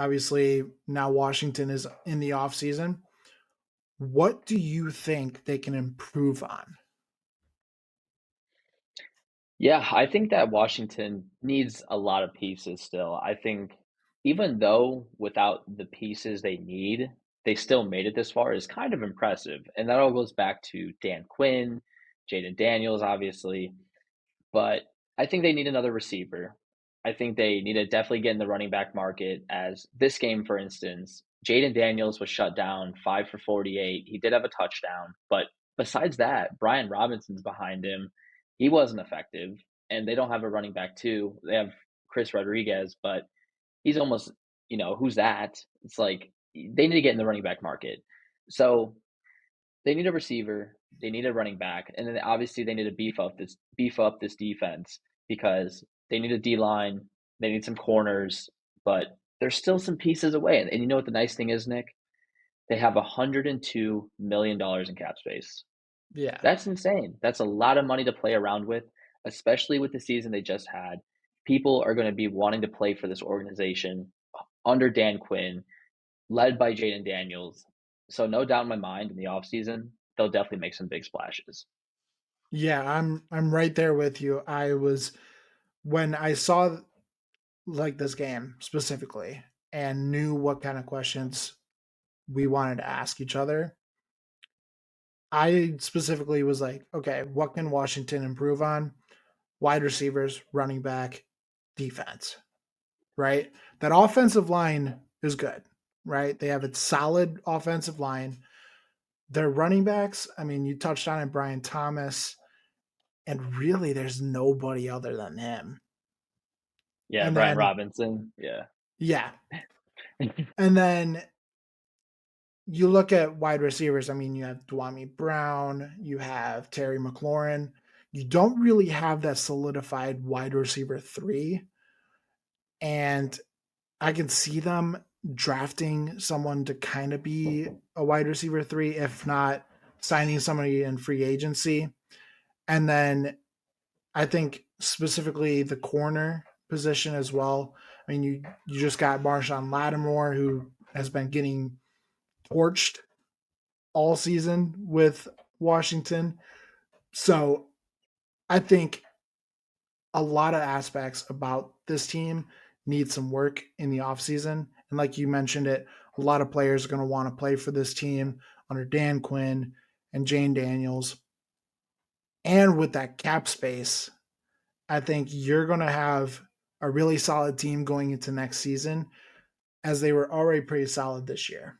Obviously, now Washington is in the offseason. What do you think they can improve on? Yeah, I think that Washington needs a lot of pieces still. I think even though without the pieces they need, they still made it this far is kind of impressive. And that all goes back to Dan Quinn, Jaden Daniels, obviously. But I think they need another receiver. I think they need to definitely get in the running back market. As this game, for instance, Jaden Daniels was shut down 5 for 48. He did have a touchdown, but besides that, Brian Robinson's behind him. He wasn't effective, and they don't have a running back too. They have Chris Rodriguez, but he's almost, who's that? It's like they need to get in the running back market. So they need a receiver, they need a running back, and then obviously they need to beef up this defense because they need a D line, they need some corners, but there's still some pieces away. And you know what the nice thing is, Nick? They have $102 million in cap space. Yeah. That's insane. That's a lot of money to play around with, especially with the season they just had. People are going to be wanting to play for this organization under Dan Quinn, led by Jaden Daniels. So no doubt in my mind in the offseason, they'll definitely make some big splashes. Yeah, I'm right there with you. I was when I saw like this game specifically and knew what kind of questions we wanted to ask each other. I specifically was like, okay, what can Washington improve on? Wide receivers, running back, defense, right? That offensive line is good, right? They have a solid offensive line. Their running backs, I mean, you touched on it, Brian Thomas, and really there's nobody other than him. Yeah, And Brian then, Robinson. Yeah. yeah. And then you look at wide receivers. I mean, you have Dwami Brown, you have Terry McLaurin. You don't really have that solidified wide receiver three. And I can see them drafting someone to kind of be a wide receiver three, if not signing somebody in free agency. And then I think specifically the corner position as well. I mean, you just got Marshawn Lattimore, who has been getting torched all season with Washington. So I think a lot of aspects about this team need some work in the offseason. And like you mentioned it, a lot of players are going to want to play for this team under Dan Quinn and Jane Daniels. And with that cap space, I think you're going to have a really solid team going into next season as they were already pretty solid this year.